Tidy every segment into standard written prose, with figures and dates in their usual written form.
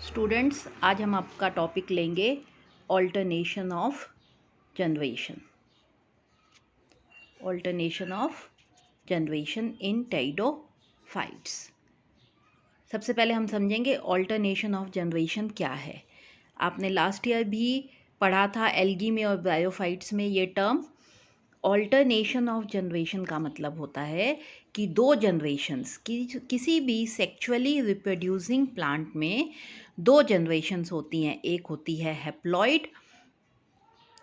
Students, आज हम आपका टॉपिक लेंगे alternation of generation. Alternation of generation in pteridophytes. सबसे पहले हम समझेंगे ऑल्टरनेशन ऑफ जनरेशन क्या है। आपने लास्ट ईयर भी पढ़ा था एल्गी में और ब्रायोफाइट्स में ये टर्म। ऑल्टरनेशन ऑफ जनरेशन का मतलब होता है कि दो जनरेशन्स किसी भी सेक्चुअली रिप्रोड्यूसिंग प्लांट में दो जनरेशन्स होती हैं। एक होती है हैप्लॉइड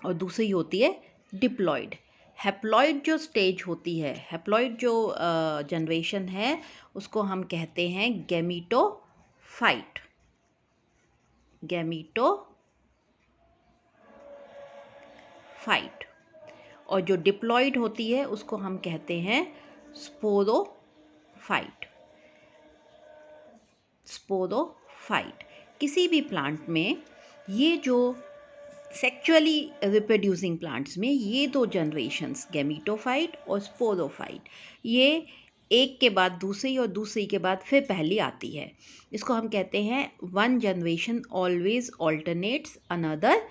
और दूसरी होती है डिप्लॉइड। हैप्लॉइड जो स्टेज होती है, हैप्लॉइड जो जनरेशन है, उसको हम कहते हैं गैमीटोफाइट। गैमीटोफाइट। और जो डिप्लॉइड होती है उसको हम कहते हैं स्पोरोफाइट। स्पोरोफाइट। किसी भी प्लांट में ये जो सेक्चुअली रिप्रोड्यूसिंग प्लांट्स में ये दो जनरेशन्स गैमीटोफाइट और स्पोरोफाइट, ये एक के बाद दूसरी और दूसरी के बाद फिर पहली आती है। इसको हम कहते हैं one generation always alternates another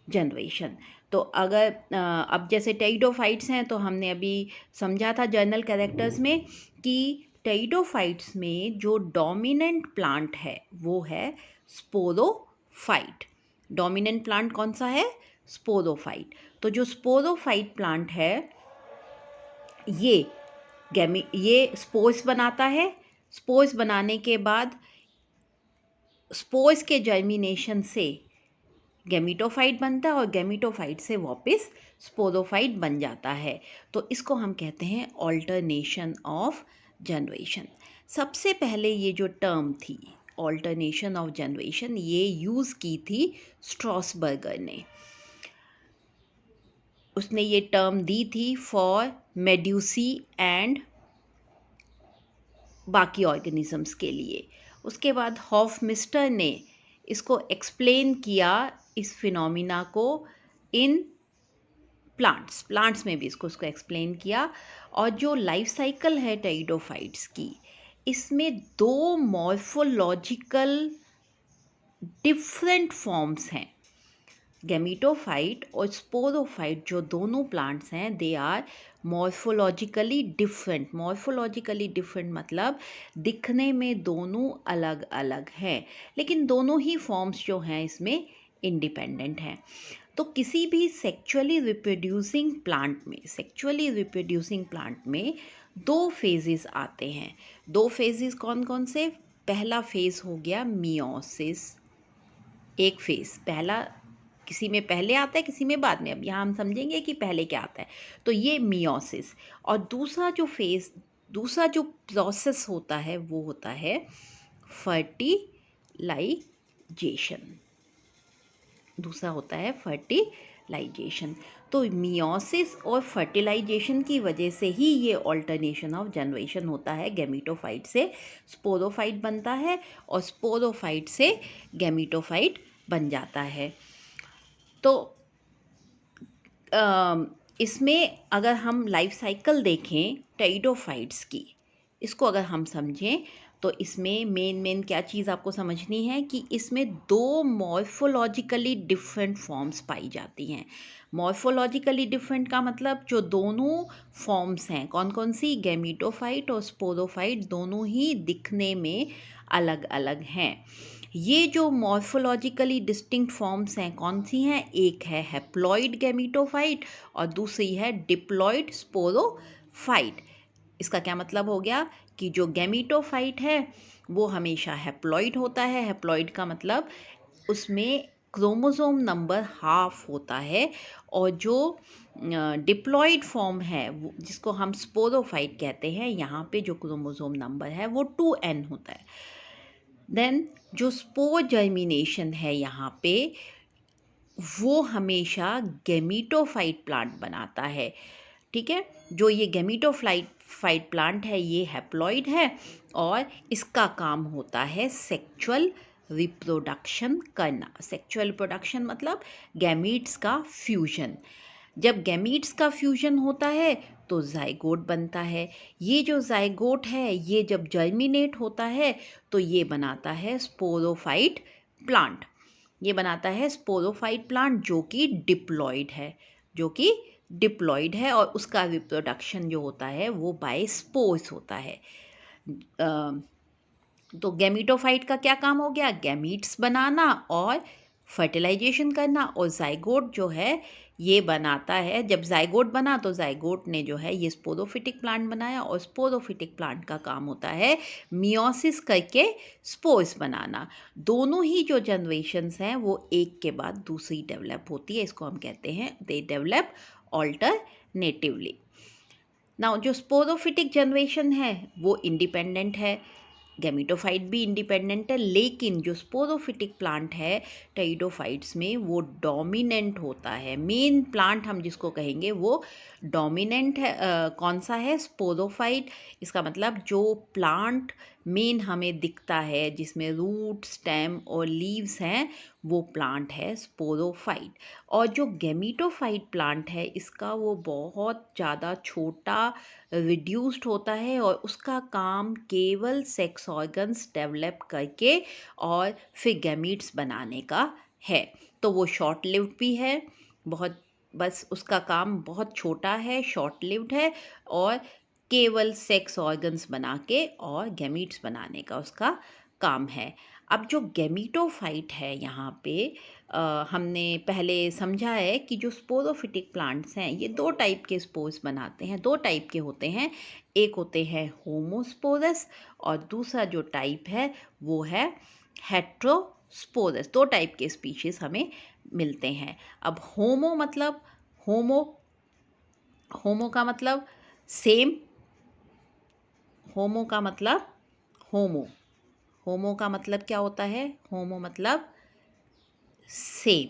generation. तो अगर अब जैसे टेरिडोफाइट्स हैं तो हमने अभी समझा था जर्नल कैरेक्टर्स में कि टेरिडोफाइट्स में जो डोमिनेंट प्लांट है वो है स्पोरोफाइट। डोमिनेंट प्लांट कौन सा है? स्पोरोफाइट। तो जो स्पोरोफाइट प्लांट है ये स्पोर्स बनाता है। स्पोर्स बनाने के बाद स्पोर्स के जर्मिनेशन से गैमीटोफाइट बनता है और गैमीटोफाइट से वापस स्पोरोफाइट बन जाता है। तो इसको हम कहते हैं ऑल्टरनेशन ऑफ जनरेशन। सबसे पहले ये जो टर्म थी ऑल्टरनेशन ऑफ जनरेशन, ये यूज़ की थी स्ट्रॉसबर्गर ने। उसने ये टर्म दी थी फॉर मेड्यूसी एंड बाकी ऑर्गेनिजम्स के लिए। उसके बाद हॉफमिस्टर ने इसको एक्सप्लेन किया, इस फिनोमिना को, इन प्लांट्स में भी इसको एक्सप्लेन किया। और जो लाइफ साइकिल है टेरिडोफाइट्स की, इसमें दो मॉर्फोलॉजिकल डिफरेंट फॉर्म्स हैं। गैमीटोफाइट और स्पोरोफाइट जो दोनों प्लांट्स हैं, they are morphologically different. Morphologically different मतलब दिखने में दोनों अलग अलग हैं, लेकिन दोनों ही फॉर्म्स जो हैं इसमें इंडिपेंडेंट हैं। तो किसी भी सेक्चुअली रिप्रोड्यूसिंग प्लांट में दो फेजेस आते हैं। दो फेजेस कौन कौन से? पहला फेज हो गया मियोसिस। एक फेज पहला, किसी में पहले आता है किसी में बाद में। अब यहाँ हम समझेंगे कि पहले क्या आता है। तो ये मियोसिस। और दूसरा जो प्रोसेस होता है वो होता है फर्टिलाइजेशन। दूसरा होता है फर्टिलाइजेशन। तो मियोसिस और फर्टिलाइजेशन की वजह से ही ये ऑल्टरनेशन ऑफ जनरेशन होता है। गैमीटोफाइट से स्पोरोफाइट बनता है और स्पोरोफाइट से गैमीटोफाइट बन जाता है। तो इसमें अगर हम लाइफ साइकिल देखें टेरिडोफाइट्स की, इसको अगर हम समझें तो इसमें मेन क्या चीज़ आपको समझनी है कि इसमें दो मॉर्फोलॉजिकली डिफरेंट फॉर्म्स पाई जाती हैं। मॉर्फोलॉजिकली डिफरेंट का मतलब जो दोनों फॉर्म्स हैं, कौन कौन सी? गैमीटोफाइट और स्पोरोफाइट, दोनों ही दिखने में अलग अलग हैं। ये जो मॉर्फोलॉजिकली डिस्टिंक्ट फॉर्म्स हैं कौन सी हैं? एक है हैप्लॉइड गैमीटोफाइट और दूसरी है डिप्लॉइड स्पोरोफाइट। इसका क्या मतलब हो गया कि जो गैमीटोफाइट है वो हमेशा हैप्लॉइड होता है। हैप्लॉइड का मतलब उसमें क्रोमोसोम नंबर हाफ होता है। और जो डिप्लॉइड फॉर्म है जिसको हम स्पोरोफाइट कहते हैं, यहाँ पे जो क्रोमोसोम नंबर है वो 2n होता है। देन जो स्पोर जर्मिनेशन है यहाँ पे, वो हमेशा गैमीटोफाइट प्लांट बनाता है। ठीक है, जो ये गैमीटोफाइट प्लांट है ये हैप्लॉइड है और इसका काम होता है सेक्चुअल रिप्रोडक्शन करना। सेक्चुअल रिप्रोडक्शन मतलब गैमीट्स का फ्यूजन। जब गैमीट्स का फ्यूजन होता है तो जाइगोट बनता है। ये जो जाइगोट है ये जब जर्मिनेट होता है तो ये बनाता है स्पोरोफाइट प्लांट। ये बनाता है स्पोरोफाइट प्लांट जो कि डिप्लॉयड है और उसका रिप्रोडक्शन जो होता है वो बाय स्पोर्स होता है। तो गैमीटोफाइट का क्या काम हो गया? गैमीट्स बनाना और फर्टिलाइजेशन करना। और जाइगोट जो है ये बनाता है, जब जाइगोट बना तो जाइगोट ने जो है ये स्पोरोफिटिक प्लांट बनाया, और स्पोरोफिटिक प्लांट का काम होता है मियोसिस करके स्पोर्स बनाना। दोनों ही जो जनरेशन्स हैं वो एक के बाद दूसरी डेवलप होती है, इसको हम कहते हैं दे डेवलप ऑल्टरनेटिवली। नाउ जो स्पोरोफिटिक जनरेशन है वो इंडिपेंडेंट है, गैमीटोफाइट भी इंडिपेंडेंट है, लेकिन जो स्पोरोफिटिक प्लांट है टेरिडोफाइट्स में वो डोमिनेंट होता है। मेन प्लांट हम जिसको कहेंगे वो डोमिनेंट है। कौन सा है? स्पोरोफाइट। इसका मतलब जो प्लांट मेन हमें दिखता है जिसमें रूट, स्टेम और लीव्स हैं वो प्लांट है स्पोरोफाइट। और जो गैमीटोफाइट प्लांट है इसका वो बहुत ज़्यादा छोटा रिड्यूस्ड होता है और उसका काम केवल सेक्स ऑर्गन्स डेवलप करके और फिर गैमीट्स बनाने का है। तो वो शॉर्ट लिव्ड भी है, बहुत, बस उसका काम बहुत छोटा है, शॉर्ट लिव्ड है और केवल सेक्स ऑर्गन्स बना के और गैमीट्स बनाने का उसका काम है। अब जो गैमीटोफाइट है यहाँ पे हमने पहले समझा है कि जो स्पोरोफिटिक प्लांट्स हैं ये दो टाइप के स्पोर्स बनाते हैं, दो टाइप के होते हैं। एक होते हैं होमोस्पोरस और दूसरा जो टाइप है वो है हेट्रोस्पोरस। दो टाइप के स्पीशीज हमें मिलते हैं। अब होमो मतलब होमो होमो का मतलब सेम, होमो का मतलब होमो होमो का मतलब क्या होता है? होमो मतलब सेम,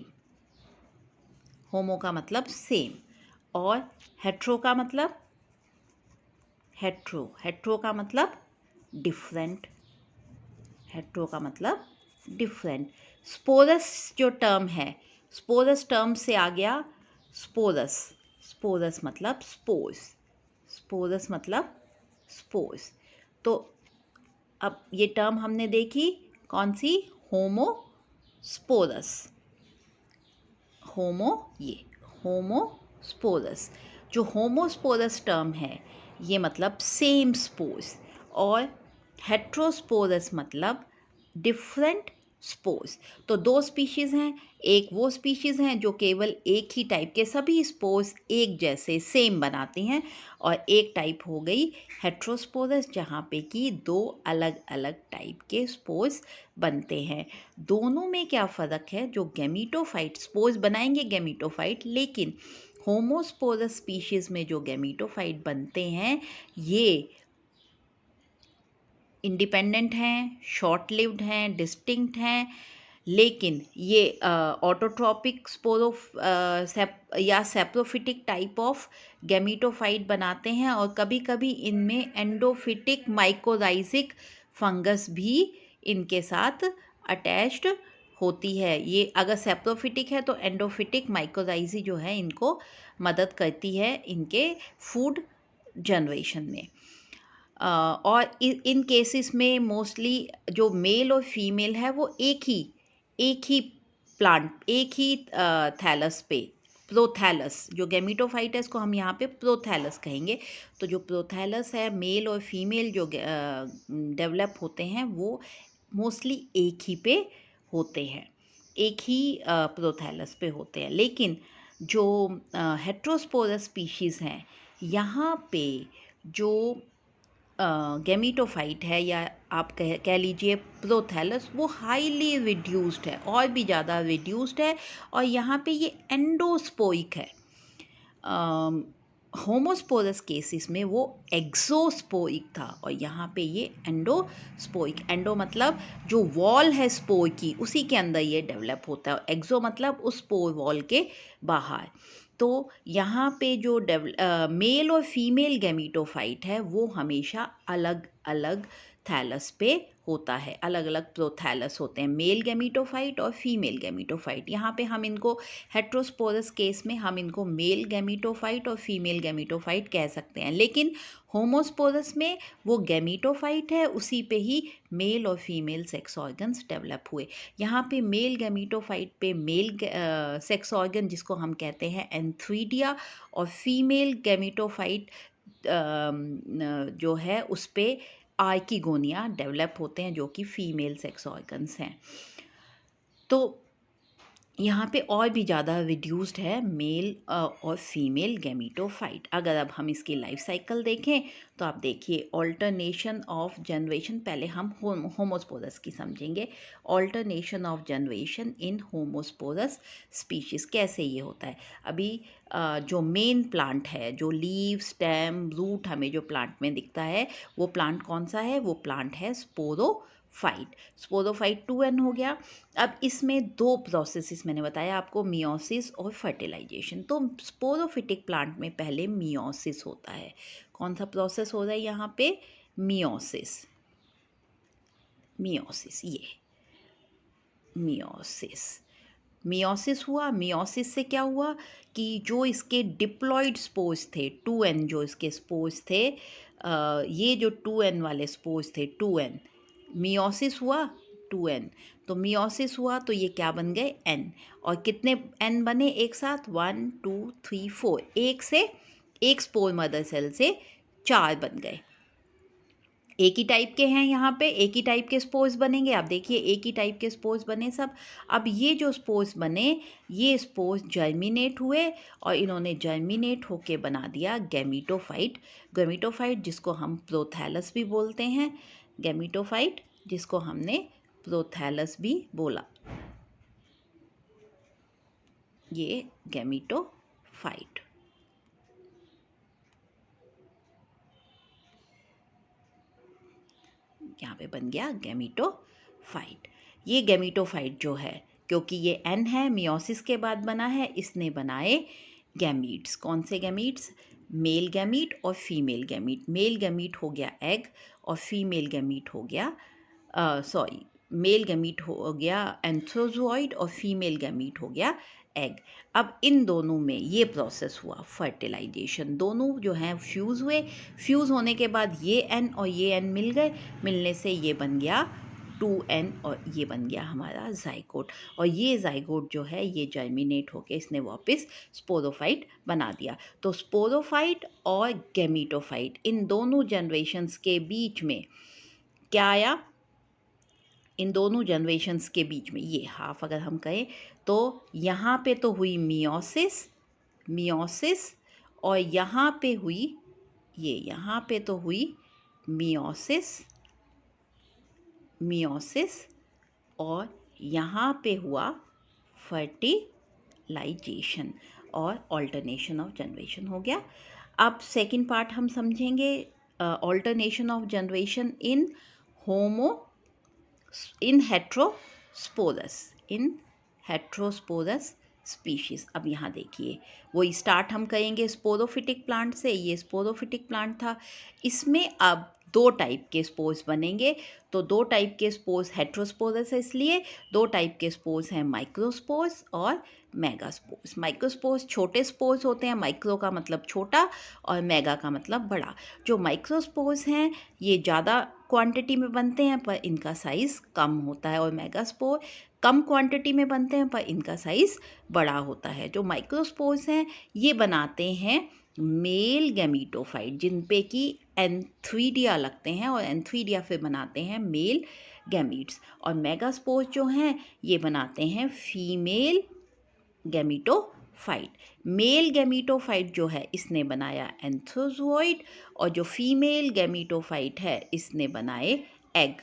होमो का मतलब सेम। और हेट्रो का मतलब हेट्रो का मतलब डिफरेंट, हेट्रो का मतलब डिफरेंट। स्पोरस जो टर्म है, स्पोरस टर्म से आ गया स्पोरस, स्पोरस मतलब स्पोर्स, स्पोरस मतलब स्पोर्स। तो अब ये टर्म हमने देखी कौन सी? Homosporous, homosporous. जो होमोस्पोरस टर्म है ये मतलब सेम स्पोर्स, और हेट्रोस्पोरस मतलब डिफरेंट स्पोर्स। तो दो स्पीशीज़ हैं, एक वो स्पीशीज़ हैं जो केवल एक ही टाइप के सभी स्पोर्स एक जैसे सेम बनाती हैं, और एक टाइप हो गई हेट्रोस्पोरस जहाँ पे कि दो अलग अलग टाइप के स्पोर्स बनते हैं। दोनों में क्या फ़र्क है? जो गैमीटोफाइट स्पोर्स बनाएंगे गैमीटोफाइट, लेकिन होमोस्पोरस स्पीशीज़ में जो गैमीटोफाइट बनते हैं ये इंडिपेंडेंट हैं, शॉर्ट लिव्ड हैं, डिस्टिंक्ट हैं, लेकिन ये ऑटोट्रॉपिक या सेप्रोफिटिक टाइप ऑफ गैमीटोफाइट बनाते हैं, और कभी कभी इनमें एंडोफिटिक माइकोराइजिक फंगस भी इनके साथ अटैच्ड होती है। ये अगर सेप्रोफिटिक है तो एंडोफिटिक माइकोराइजी जो है इनको मदद करती है इनके फूड जनरेशन में। और इन केसेस में मोस्टली जो मेल और फीमेल है वो एक ही प्लांट, एक ही थैलस पे, प्रोथैलस, जो गैमीटोफाइट है इसको हम यहाँ पे प्रोथैलस कहेंगे। तो जो प्रोथैलस है, मेल और फीमेल जो डेवलप होते हैं वो मोस्टली एक ही पे होते हैं, एक ही प्रोथैलस पे होते हैं। लेकिन जो हेट्रोस्पोरस स्पीशीज़ हैं यहाँ पे जो गैमीटोफाइट है, या आप कह लीजिए प्रोथैलस, वो हाईली रिड्यूस्ड है, और भी ज़्यादा रिड्यूस्ड है, और यहाँ पे ये एंडोस्पोइक है। होमोस्पोरस केसेस में वो एक्सोस्पोइक था, और यहाँ पे ये एंडोस्पोइक। एंडो मतलब जो वॉल है स्पोर की उसी के अंदर ये डेवलप होता है, और एक्सो मतलब उस स्पोर वॉल के बाहर। तो यहाँ पे जो मेल और फीमेल गैमीटोफाइट है वो हमेशा अलग अलग थैलस पे होता है। अलग अलग प्रोथैलस होते हैं, मेल गैमीटोफाइट और फीमेल गैमीटोफाइट। यहाँ पे हम इनको हेट्रोस्पोरस केस में हम इनको मेल गैमीटोफाइट और फीमेल गैमीटोफाइट कह सकते हैं, लेकिन होमोस्पोरस में वो गैमीटोफाइट है, उसी पे ही मेल और फीमेल सेक्स ऑर्गन्स डेवलप हुए। यहाँ पे मेल गैमीटोफाइट पे मेल सेक्स ऑर्गन जिसको हम कहते हैं एंथ्रीडिया, और फीमेल गैमीटोफाइट जो है उस पे आर्किगोनिया डेवलप होते हैं, जो कि फीमेल सेक्स ऑर्गन्स हैं। तो यहाँ पे और भी ज़्यादा रिड्यूस्ड है मेल और फीमेल गैमीटोफाइट। अगर अब हम इसकी लाइफ साइकिल देखें तो आप देखिए, ऑल्टरनेशन ऑफ जनरेशन, पहले हम होमोस्पोरस की समझेंगे। Alternation of generation in homosporous species कैसे ये होता है। अभी जो मेन प्लांट है, जो लीव, स्टेम, रूट हमें जो प्लांट में दिखता है, वो प्लांट कौन सा है? वो प्लांट है स्पोरोफाइट। स्पोरोफाइट 2n हो गया। अब इसमें दो प्रोसेसेस मैंने बताया आपको, मियोसिस और फर्टिलाइजेशन। तो स्पोरोफिटिक प्लांट में पहले मियोसिस होता है। कौन सा प्रोसेस हो रहा है यहाँ पे? मियोसिस। मियोसिस, ये मियोसिस मियोसिस हुआ। मियोसिस से क्या हुआ कि जो इसके डिप्लॉइड स्पोर्स थे, 2n जो इसके स्पोर्स थे, ये जो 2n वाले स्पोर्स थे, 2n, मियोसिस हुआ 2n, तो मियोसिस हुआ तो ये क्या बन गए? n। और कितने n बने एक साथ? 1 2 3 4। एक से एक स्पोर मदर सेल से 4 बन गए। एक ही टाइप के हैं, यहाँ पे एक ही टाइप के स्पोर्स बनेंगे। आप देखिए, एक ही टाइप के स्पोर्स बने सब। अब ये जो स्पोर्स बने, ये स्पोर्स जर्मिनेट हुए और इन्होंने जर्मिनेट होके बना दिया गैमीटोफाइट। गैमीटोफाइट जिसको हम प्रोथैलस भी बोलते हैं, गैमीटोफाइट जिसको हमने प्रोथैलस भी बोला, ये गैमीटोफाइट। यहाँ पे बन गया गैमीटोफाइट। ये गैमीटोफाइट जो है, क्योंकि ये n है, मियोसिस के बाद बना है, इसने बनाए गैमीट्स। कौन से गैमीट्स? मेल गैमीट और फीमेल गैमीट। मेल गैमीट हो गया एग और फीमेल गैमीट हो गया मेल गैमीट हो गया एंथ्रोजोइड और फीमेल गैमीट हो गया एग। अब इन दोनों में ये प्रोसेस हुआ फर्टिलाइजेशन। दोनों जो हैं फ्यूज़ हुए। फ्यूज़ होने के बाद ये n और ये n मिल गए। मिलने से ये बन गया 2n और ये बन गया हमारा जाइगोट। और ये जाइगोट जो है ये जर्मिनेट होके इसने वापस स्पोरोफाइट बना दिया। तो स्पोरोफाइट और गैमीटोफाइट, इन दोनों जनरेशन्स के बीच में क्या आया? इन दोनों जनरेशन्स के बीच में ये हाफ अगर हम कहें तो यहाँ पे तो हुई मियोसिस और यहाँ पे हुई यहाँ पे तो हुई मियोसिस और यहाँ पे हुआ फर्टिलाइजेशन और ऑल्टरनेशन ऑफ जनरेशन हो गया। अब सेकंड पार्ट हम समझेंगे, alternation of generation in heterosporous species. अब यहाँ देखिए, वही स्टार्ट हम करेंगे स्पोरोफिटिक प्लांट से। ये स्पोरोफिटिक प्लांट था, इसमें अब दो टाइप के स्पोर्स बनेंगे। तो दो टाइप के स्पोर्स हेट्रोस्पोरस है, इसलिए दो टाइप के स्पोर्स हैं, माइक्रोस्पोर्स और मेगास्पोर्स। माइक्रोस्पोर्स छोटे स्पोर्स होते हैं, माइक्रो का मतलब छोटा और मेगा का मतलब बड़ा। जो माइक्रोस्पोर्स हैं ये ज़्यादा क्वांटिटी में बनते हैं पर इनका साइज़ कम होता है, और मेगास्पोर कम क्वांटिटी में बनते हैं पर इनका साइज़ बड़ा होता है। जो माइक्रोस्पोर्स हैं ये बनाते हैं मेल गैमीटोफाइट, जिन पे कि एंथ्रीडिया लगते हैं, और एंथ्रीडिया फिर बनाते हैं मेल गैमीट्स। और मेगास्पोर्स जो हैं ये बनाते हैं फीमेल गैमीटोफाइट। मेल गैमीटोफाइट जो है इसने बनाया एंथ्रोजोइड, और जो फीमेल गैमीटोफाइट है इसने बनाए एग।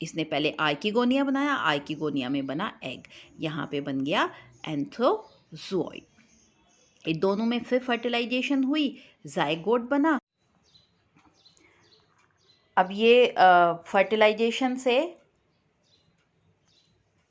इसने पहले आर्किगोनिया बनाया, आर्किगोनिया में बना एग, यहाँ पे बन गया एंथ्रोजोइड। इन दोनों में फिर फर्टिलाइजेशन हुई, जाइगोट बना। अब ये फर्टिलाइजेशन से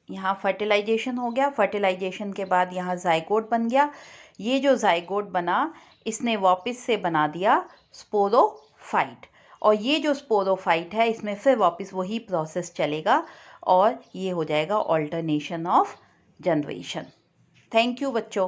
यहाँ फर्टिलाइजेशन हो गया। फर्टिलाइजेशन के बाद यहाँ जाइगोट बन गया। ये जो जाइगोट बना इसने वापस से बना दिया स्पोरोफाइट, और ये जो स्पोरोफाइट है इसमें फिर वापस वही प्रोसेस चलेगा और ये हो जाएगा alternation of generation. Thank you बच्चों।